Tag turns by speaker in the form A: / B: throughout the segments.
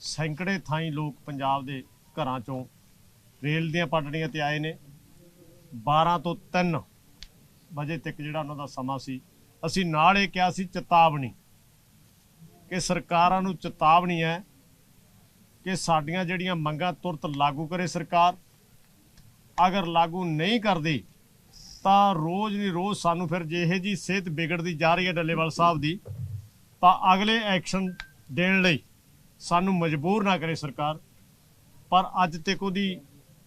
A: सैकड़े Thai लोग पंजाब के घरों चों रेल दीआं पटड़ियां ते आए ने। 12 ਤੋਂ 3 ਵਜੇ तक ਜਿਹੜਾ ਉਹਨਾਂ ਦਾ ਸਮਾਂ ਸੀ। ਅਸੀਂ ਨਾਲ ਇਹ ਕਿਹਾ ਸੀ ਚੇਤਾਵਨੀ ਕਿ ਸਰਕਾਰਾਂ ਨੂੰ ਚੇਤਾਵਨੀ ਹੈ ਕਿ ਸਾਡੀਆਂ ਜਿਹੜੀਆਂ ਮੰਗਾਂ ਤੁਰਤ ਲਾਗੂ ਕਰੇ ਸਰਕਾਰ। अगर लागू नहीं करती तो रोज़ नहीं रोज़ सानू फिर ਜਿਹੇ जी सेहत बिगड़ती जा रही है डल्लेवाल साहब की, तो अगले एक्शन देने लई सानू मजबूर ना करे सरकार। पर अज तक उहदी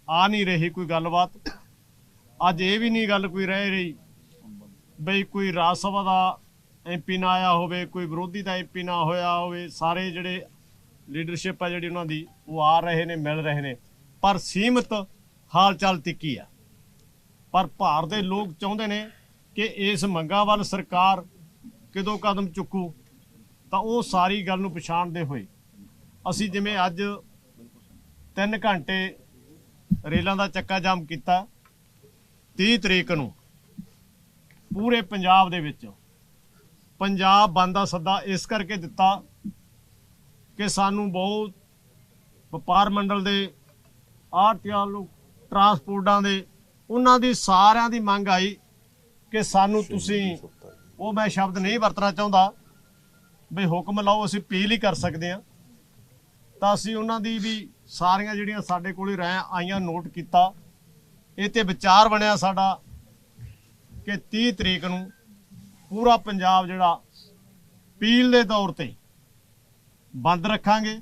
A: आ नहीं रही कोई गलबात। अज ये भी नहीं गल कोई रह रही बई कोई राज सभा का MP ना आया होवे, कोई विरोधी का MP ना होया होवे। सारे जिहड़े लीडरशिप है जिहड़ी उन्हां दी वो आ रहे ने, मिल रहे ने, पर सीमित हाल चाल तिक्की आ। पर भार दे लोग चाहुंदे ने कि इस मंगां वल सरकार कदों कदम चुकू। तो वो सारी गल नूं पछाणदे होए असीं जिवें अज 3 घंटे रेलों का चक्का जाम किया। 30 तरीक नूं पूरे पंजाब दे विच पंजाब बंद दा सद्दा इस करके दिता कि सानू बहुत वपार मंडल दे आढ़तियां लोग ट्रांसपोर्टां दे उन्हां दी सारियां दी मंग आई कि सानू तुसीं वो मैं शब्द नहीं वरतना चाहुंदा बई हुक्म लाओ असीं अपील ही कर सकते हैं। तो असीं उन्हां दी भी सारियां जिहड़ियां साडे कोल राय आईयां नोट कीता। इह ते विचार बनिया साडा कि 30 तरीक नूं पूरा पंजाब जिहड़ा अपील दे तौर ते बंद रखांगे।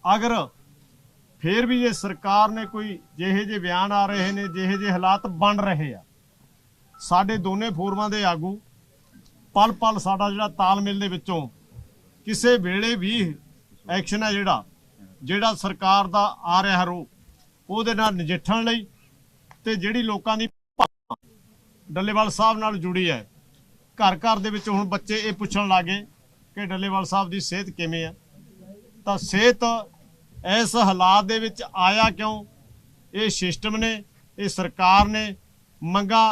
A: अगर फिर भी ये सरकार ने कोई जिहे जे बयान आ रहे हैं, जिहे जे हालात बन रहे हैं, साडे दोने फोरमां दे आगू पल पल साडा जिहड़ा तालमेल दे विचों किसी वेले भी एक्शन है जिहड़ा सरकार दा आ रहा रूप उहदे नाल नजिठण लई ते जिहड़ी लोकां दी डल्लेवाल साहब नाल जुड़ी है। घर घर दे विच हुण बच्चे ये पुछण लगे कि डल्लेवाल साहब दी सेहत किवें है। तां सेहत इस हालात दे विच आया क्यों? ये सिस्टम ने, ये सरकार ने मंगां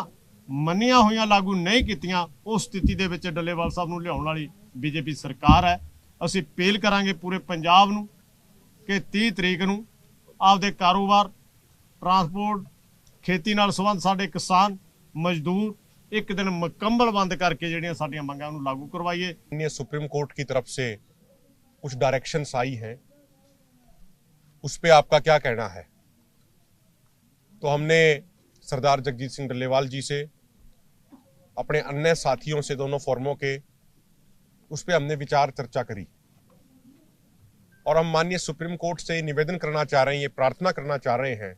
A: मन्नियां होईयां लागू नहीं कीतियां। उस स्थिति दे विच डल्लेवाल साहब नूं लिआउण वाली BJP सरकार है। असीं अपील करांगे पूरे पंजाब नूं कि 30 तरीक नूं आपदे कारोबार, ट्रांसपोर्ट, खेती नाल संबंध साडे किसान मजदूर एक दिन मुकम्मल बंद करके जिहड़ियां साडीआं मंगां नूं लागू करवाइए।
B: सुप्रीम कोर्ट की तरफ से कुछ डायरेक्शंस आई हैं, उस पर आपका क्या कहना है? तो हमने सरदार जगजीत सिंह डल्लेवाल जी से, अपने अन्य साथियों से, दोनों फोरमों के, उस पर हमने विचार चर्चा करी और हम माननीय सुप्रीम कोर्ट से निवेदन करना चाह रहे हैं, ये प्रार्थना करना चाह रहे हैं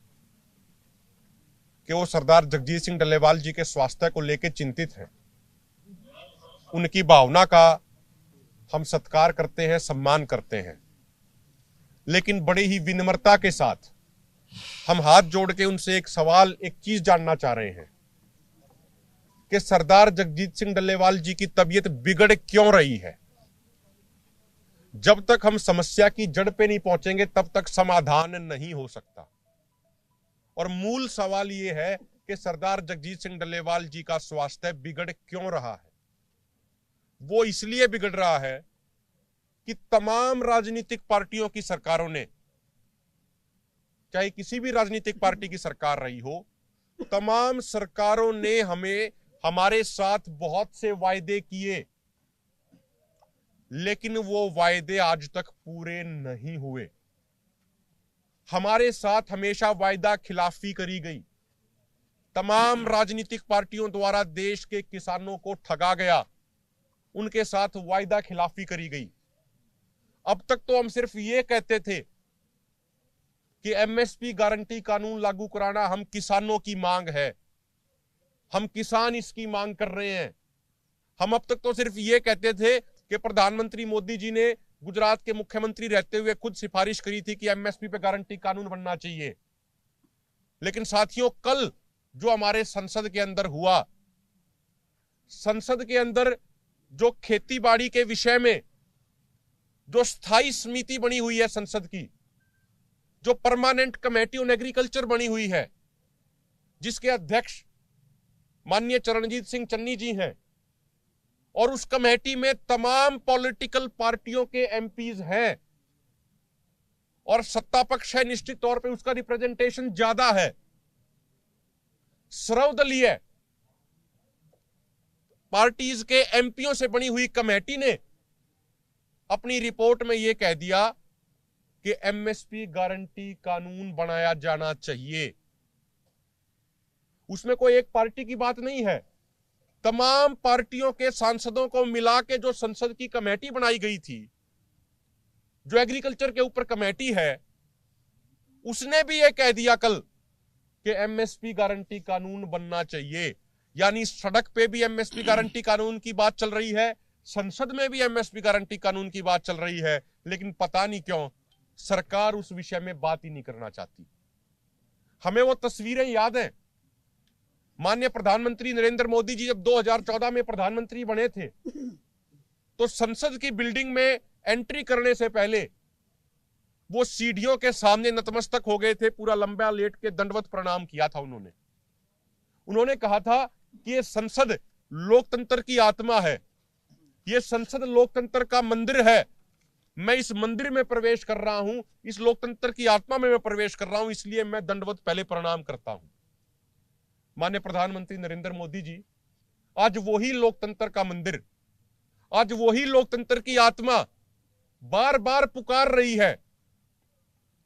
B: कि वो सरदार जगजीत सिंह डल्लेवाल जी के स्वास्थ्य को लेकर चिंतित हैं। उनकी भावना का हम सत्कार करते हैं, सम्मान करते हैं, लेकिन बड़े ही विनम्रता के साथ हम हाथ जोड़ के उनसे एक सवाल, एक चीज जानना चाह रहे हैं कि सरदार जगजीत सिंह डल्लेवाल जी की तबीयत बिगड़ क्यों रही है? जब तक हम समस्या की जड़ पे नहीं पहुंचेंगे तब तक समाधान नहीं हो सकता। और मूल सवाल यह है कि सरदार जगजीत सिंह डल्लेवाल जी का स्वास्थ्य बिगड़ क्यों रहा है? वो इसलिए बिगड़ रहा है कि तमाम राजनीतिक पार्टियों की सरकारों ने, चाहे किसी भी राजनीतिक पार्टी की सरकार रही हो, तमाम सरकारों ने हमें, हमारे साथ बहुत से वायदे किए, लेकिन वो वायदे आज तक पूरे नहीं हुए। हमारे साथ हमेशा वायदा खिलाफी करी गई। तमाम राजनीतिक पार्टियों द्वारा देश के किसानों को ठगा गया, उनके साथ वायदा खिलाफी करी गई। अब तक तो हम सिर्फ ये कहते थे कि MSP गारंटी कानून लागू कराना हम किसानों की मांग है, हम किसान इसकी मांग कर रहे हैं। हम अब तक तो सिर्फ ये कहते थे कि प्रधानमंत्री मोदी जी ने गुजरात के मुख्यमंत्री रहते हुए खुद सिफारिश करी थी कि MSP पे गारंटी कानून बनना चाहिए। लेकिन साथियों, कल जो हमारे संसद के अंदर हुआ, संसद के अंदर जो खेती बाड़ी के विषय में जो स्थायी समिति बनी हुई है संसद की, जो परमानेंट कमेटी ऑन एग्रीकल्चर बनी हुई है, जिसके अध्यक्ष माननीय चरणजीत सिंह चन्नी जी हैं, और उस कमेटी में तमाम पॉलिटिकल पार्टियों के MPs हैं, और सत्ता पक्ष है, निश्चित तौर पे उसका रिप्रेजेंटेशन ज्यादा है। सर्वदलीय पार्टीज के एमपीओ से बनी हुई कमेटी ने अपनी रिपोर्ट में यह कह दिया कि एमएसपी गारंटी कानून बनाया जाना चाहिए। उसमें कोई एक पार्टी की बात नहीं है, तमाम पार्टियों के सांसदों को मिला के जो संसद की कमेटी बनाई गई थी, जो एग्रीकल्चर के ऊपर कमेटी है, उसने भी यह कह दिया कल कि एमएसपी गारंटी कानून बनना चाहिए। यानी सड़क पे भी एमएसपी गारंटी कानून की बात चल रही है, संसद में भी एमएसपी गारंटी कानून की बात चल रही है, लेकिन पता नहीं क्यों सरकार उस विषय में बात ही नहीं करना चाहती। हमें वो तस्वीरें याद हैं, माननीय प्रधानमंत्री नरेंद्र मोदी जी जब 2014 में प्रधानमंत्री बने थे तो संसद की बिल्डिंग में एंट्री करने से पहले वो सीढ़ियों के सामने नतमस्तक हो गए थे, पूरा लंबा लेट के दंडवत प्रणाम किया था उन्होंने कहा था कि ये संसद लोकतंत्र की आत्मा है, ये संसद लोकतंत्र का मंदिर है, मैं इस मंदिर में प्रवेश कर रहा हूं, इस लोकतंत्र की आत्मा में मैं प्रवेश कर रहा हूं, इसलिए मैं दंडवत पहले प्रणाम करता हूं। माननीय प्रधानमंत्री नरेंद्र मोदी जी आज वही लोकतंत्र का मंदिर, आज वही लोकतंत्र की आत्मा बार बार पुकार रही है।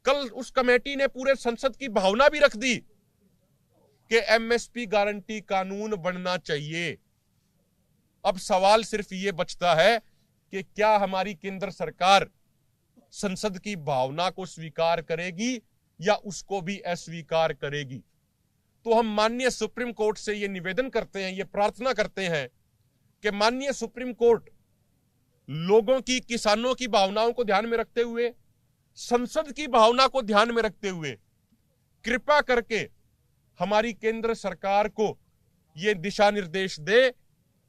B: कल उस कमेटी ने पूरे संसद की भावना भी रख दी कि एमएसपी गारंटी कानून बनना चाहिए। अब सवाल सिर्फ ये बचता है कि क्या हमारी केंद्र सरकार संसद की भावना को स्वीकार करेगी या उसको भी अस्वीकार करेगी। तो हम माननीय सुप्रीम कोर्ट से ये निवेदन करते हैं, ये प्रार्थना करते हैं कि माननीय सुप्रीम कोर्ट लोगों की, किसानों की भावनाओं को ध्यान में रखते हुए, संसद की भावना को ध्यान में रखते हुए कृपा करके हमारी केंद्र सरकार को यह दिशा निर्देश दे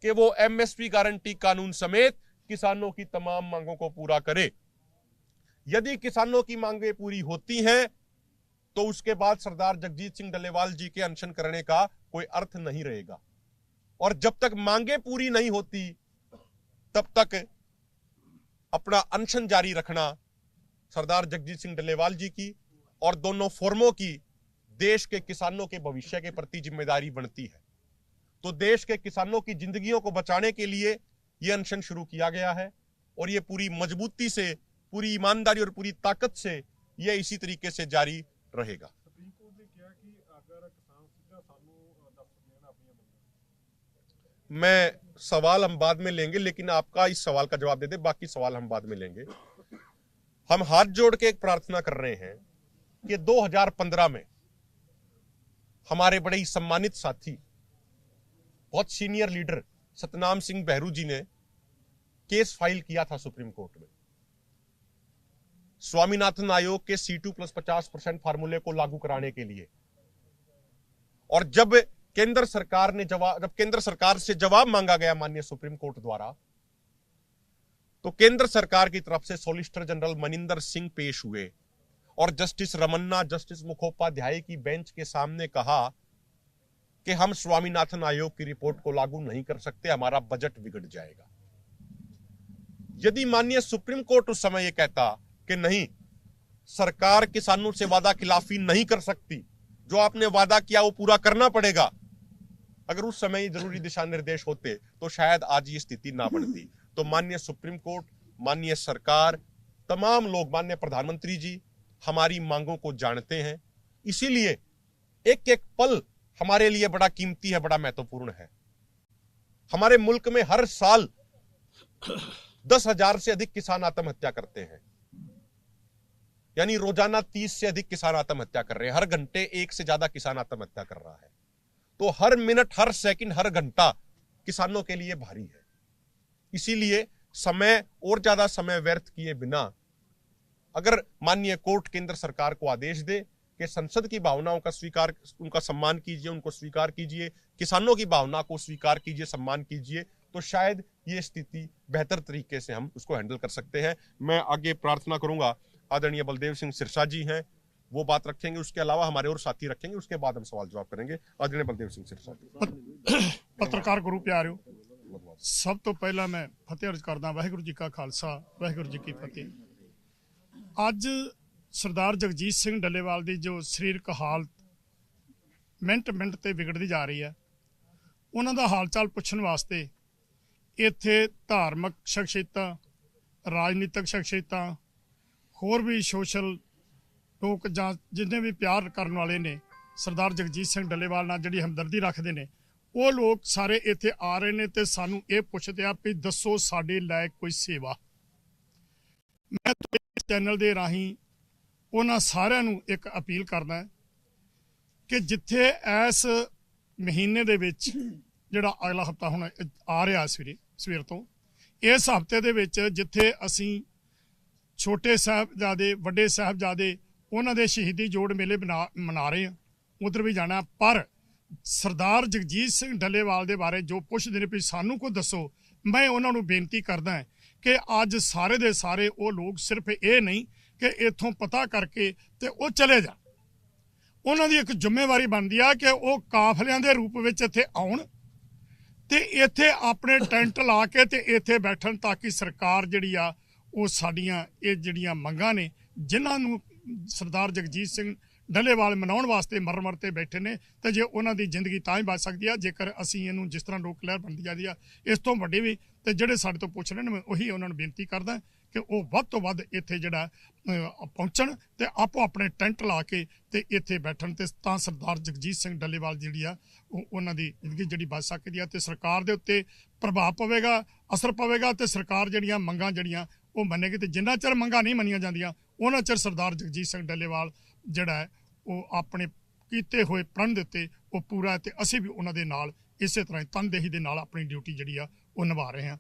B: कि वो एमएसपी गारंटी कानून समेत किसानों की तमाम मांगों को पूरा करे। यदि किसानों की मांगें पूरी होती हैं तो उसके बाद सरदार जगजीत सिंह डल्लेवाल जी के अनशन करने का कोई अर्थ नहीं रहेगा, और जब तक मांगें पूरी नहीं होती तब तक अपना अनशन जारी रखना सरदार जगजीत सिंह डल्लेवाल जी की और दोनों फोरमों की देश के किसानों के भविष्य के प्रति जिम्मेदारी बनती है। तो देश के किसानों की जिंदगियों को बचाने के लिए यह अनशन शुरू किया गया है और यह पूरी मजबूती से, पूरी ईमानदारी और पूरी ताकत से यह इसी तरीके से जारी रहेगा। मैं सवाल हम बाद में लेंगे, लेकिन आपका इस सवाल का जवाब दे दे, बाकी सवाल हम बाद में लेंगे। हम हाथ जोड़ के एक प्रार्थना कर रहे हैं कि 2015 में हमारे बड़े ही सम्मानित साथी, बहुत सीनियर लीडर सतनाम सिंह बहरू जी ने केस फाइल किया था सुप्रीम कोर्ट में स्वामीनाथन आयोग के C2+50% फार्मूले को लागू कराने के लिए। और जब केंद्र सरकार से जवाब मांगा गया माननीय सुप्रीम कोर्ट द्वारा, तो केंद्र सरकार की तरफ से सॉलिसिटर जनरल मनिंदर सिंह पेश हुए और जस्टिस रमन्ना, जस्टिस मुखोपाध्याय की बेंच के सामने कहा कि हम स्वामीनाथन आयोग की रिपोर्ट को लागू नहीं कर सकते, हमारा बजट बिगड़ जाएगा। यदि माननीय सुप्रीम कोर्ट उस समय यह कहता कि नहीं, सरकार किसानों से वादा खिलाफी नहीं कर सकती, जो आपने वादा किया वो पूरा करना पड़ेगा, अगर उस समय जरूरी दिशा निर्देश होते तो शायद आज ये स्थिति ना बनती। तो माननीय सुप्रीम कोर्ट, माननीय सरकार, तमाम लोग, माननीय प्रधानमंत्री जी हमारी मांगों को जानते हैं, इसीलिए एक एक पल हमारे लिए बड़ा कीमती है, बड़ा महत्वपूर्ण है। हमारे मुल्क में हर साल 10,000 से अधिक किसान आत्महत्या करते हैं, यानी रोजाना 30 से अधिक किसान आत्महत्या कर रहे हैं, हर घंटे एक से ज्यादा किसान आत्महत्या कर रहा है। तो हर मिनट, हर सेकंड, हर घंटा किसानों के लिए भारी है। इसीलिए समय और ज्यादा समय व्यर्थ किए बिना अगर माननीय कोर्ट केंद्र सरकार को आदेश दे कि संसद की भावनाओं का स्वीकार, उनका सम्मान कीजिए, उनको स्वीकार कीजिए, किसानों की भावना को स्वीकार कीजिए, सम्मान कीजिए, तो शायद ये स्थिति बेहतर तरीके से हम उसको हैंडल कर सकते हैं। मैं आगे प्रार्थना करूंगा, आदरणीय बलदेव सिंह सिरसा जी हैं, वो बात रखेंगे, उसके अलावा हमारे और साथी रखेंगे, उसके बाद हम सवाल जवाब करेंगे। आदरणीय बलदेव सिंह सिरसा जी।
C: पत्रकार गुरु प्यारियो, सब तो पहला मैं फतेह अर्ज करदा, वाहिगुरू जी का खालसा, वाहिगुरू जी की फतेह। अज ਸਰਦਾਰ ਜਗਜੀਤ ਸਿੰਘ ਡੱਲੇਵਾਲ ਦੀ ਜੋ ਸਰੀਰਕ ਹਾਲਤ ਮਿੰਟ ਮਿੰਟ ਤੇ ਵਿਗੜਦੀ ਜਾ ਰਹੀ ਹੈ, ਉਹਨਾਂ ਦਾ ਹਾਲ ਚਾਲ ਪੁੱਛਣ ਵਾਸਤੇ ਇੱਥੇ ਧਾਰਮਿਕ ਸ਼ਖਸੀਅਤਾਂ, ਰਾਜਨੀਤਿਕ ਸ਼ਖਸੀਅਤਾਂ, ਹੋਰ ਵੀ ਸੋਸ਼ਲ ਲੋਕ ਜਾਂ ਜਿੰਨੇ ਵੀ ਪਿਆਰ ਕਰਨ ਵਾਲੇ ਨੇ ਸਰਦਾਰ ਜਗਜੀਤ ਸਿੰਘ ਡੱਲੇਵਾਲ ਨਾਲ ਜਿਹੜੀ ਹਮਦਰਦੀ ਰੱਖਦੇ ਨੇ, ਉਹ ਲੋਕ ਸਾਰੇ ਇੱਥੇ ਆ ਰਹੇ ਨੇ ਤੇ ਸਾਨੂੰ ਇਹ ਪੁੱਛਦੇ ਆ ਵੀ ਦੱਸੋ ਸਾਡੇ ਲਾਇਕ ਕੋਈ ਸੇਵਾ। ਮੈਂ ਇਸ ਚੈਨਲ ਦੇ ਰਾਹੀਂ ਉਹਨਾਂ ਸਾਰਿਆਂ ਨੂੰ ਇੱਕ ਅਪੀਲ ਕਰਦਾ ਕਿ ਜਿੱਥੇ ਇਸ ਮਹੀਨੇ ਦੇ ਵਿੱਚ ਜਿਹੜਾ ਅਗਲਾ ਹਫਤਾ ਹੁਣ ਆ ਰਿਹਾ ਸਵੇਰ ਤੋਂ, ਇਸ ਹਫਤੇ ਦੇ ਵਿੱਚ ਜਿੱਥੇ ਅਸੀਂ ਛੋਟੇ ਸਾਹਿਬਜ਼ਾਦੇ, ਵੱਡੇ ਸਾਹਿਬਜ਼ਾਦੇ, ਉਹਨਾਂ ਦੇ ਸ਼ਹੀਦੀ ਜੋੜ ਮੇਲੇ ਮਨਾ ਰਹੇ ਹਾਂ, ਉਧਰ ਵੀ ਜਾਣਾ। ਪਰ ਸਰਦਾਰ ਜਗਜੀਤ ਸਿੰਘ ਡੱਲੇਵਾਲ ਦੇ ਬਾਰੇ ਜੋ ਪੁੱਛਦੇ ਨੇ ਵੀ ਸਾਨੂੰ ਕੋਈ ਦੱਸੋ, ਮੈਂ ਉਹਨਾਂ ਨੂੰ ਬੇਨਤੀ ਕਰਦਾ ਕਿ ਅੱਜ ਸਾਰੇ ਦੇ ਸਾਰੇ ਉਹ ਲੋਕ ਸਿਰਫ ਇਹ ਨਹੀਂ ਕਿ ਇੱਥੋਂ ਪਤਾ ਕਰਕੇ ਤੇ ਉਹ ਚਲੇ ਜਾਣ, ਉਹਨਾਂ ਦੀ ਇੱਕ ਜ਼ਿੰਮੇਵਾਰੀ ਬਣਦੀ ਆ ਕਿ ਉਹ ਕਾਫਲਿਆਂ ਦੇ ਰੂਪ ਵਿੱਚ ਇੱਥੇ ਆਉਣ ਤੇ ਇੱਥੇ ਆਪਣੇ ਟੈਂਟ ਲਾ ਕੇ ਤੇ ਇੱਥੇ ਬੈਠਣ, ਤਾਂ ਕਿ ਸਰਕਾਰ ਜਿਹੜੀ ਆ ਉਹ ਸਾਡੀਆਂ ਇਹ ਜਿਹੜੀਆਂ ਮੰਗਾਂ ਨੇ, ਜਿਨ੍ਹਾਂ ਨੂੰ ਸਰਦਾਰ ਜਗਜੀਤ ਸਿੰਘ ਡੱਲੇਵਾਲ ਮਨਾਉਣ ਵਾਸਤੇ ਮਰ ਤੇ ਬੈਠੇ ਨੇ, ਤੇ ਜੇ ਉਹਨਾਂ ਦੀ ਜ਼ਿੰਦਗੀ ਤਾਂ ਹੀ ਬਚ ਸਕਦੀ ਆ ਜੇਕਰ ਅਸੀਂ ਇਹਨੂੰ ਜਿਸ ਤਰ੍ਹਾਂ ਲੋਕ ਲਹਿਰ ਬਣਦੀ ਜਾਂਦੀ ਆ ਇਸ ਤੋਂ ਵੱਡੀ ਵੀ। ਤੇ ਜਿਹੜੇ ਸਾਡੇ ਤੋਂ ਪੁੱਛ ਰਹੇ ਨੇ, ਮੈਂ ਉਹੀ ਉਹਨਾਂ ਨੂੰ ਬੇਨਤੀ ਕਰਦਾ ਕਿ ਉਹ ਵੱਧ ਤੋਂ ਵੱਧ ਇੱਥੇ ਜਿਹੜਾ ਪਹੁੰਚਣ ਤੇ ਆਪੋ ਆਪਣੇ ਟੈਂਟ ਲਾ ਕੇ ਤੇ ਇੱਥੇ ਬੈਠਣ, ਤੇ ਤਾਂ ਸਰਦਾਰ ਜਗਜੀਤ ਸਿੰਘ ਡੱਲੇਵਾਲ ਜਿਹੜੀ ਆ ਉਹਨਾਂ ਦੀ ਜ਼ਿੰਦਗੀ ਜਿਹੜੀ ਬਚ ਸਕਦੀ ਆ ਤੇ ਸਰਕਾਰ ਦੇ ਉੱਤੇ ਪ੍ਰਭਾਵ ਪਵੇਗਾ, ਅਸਰ ਪਵੇਗਾ ਤੇ ਸਰਕਾਰ ਜਿਹੜੀਆਂ ਮੰਗਾਂ ਜਿਹੜੀਆਂ ਉਹ ਮੰਨੇਗੀ। ਤੇ ਜਿੰਨਾ ਚਿਰ ਮੰਗਾਂ ਨਹੀਂ ਮੰਨੀਆਂ ਜਾਂਦੀਆਂ ਉਹਨਾਂ ਚਿਰ ਸਰਦਾਰ ਜਗਜੀਤ ਸਿੰਘ ਡੱਲੇਵਾਲ ਜਿਹੜਾ ਹੈ ਉਹ ਆਪਣੇ ਕੀਤੇ ਹੋਏ ਪ੍ਰਣ ਦੇ ਉੱਤੇ ਉਹ ਪੂਰਾ, ਤੇ ਅਸੀਂ ਵੀ ਉਹਨਾਂ ਦੇ ਨਾਲ ਇਸੇ ਤਰ੍ਹਾਂ ਤਨਦੇਹੀ ਦੇ ਨਾਲ ਆਪਣੀ ਡਿਊਟੀ ਜਿਹੜੀ ਆ ਉਹ ਨਿਭਾ ਰਹੇ ਹਾਂ।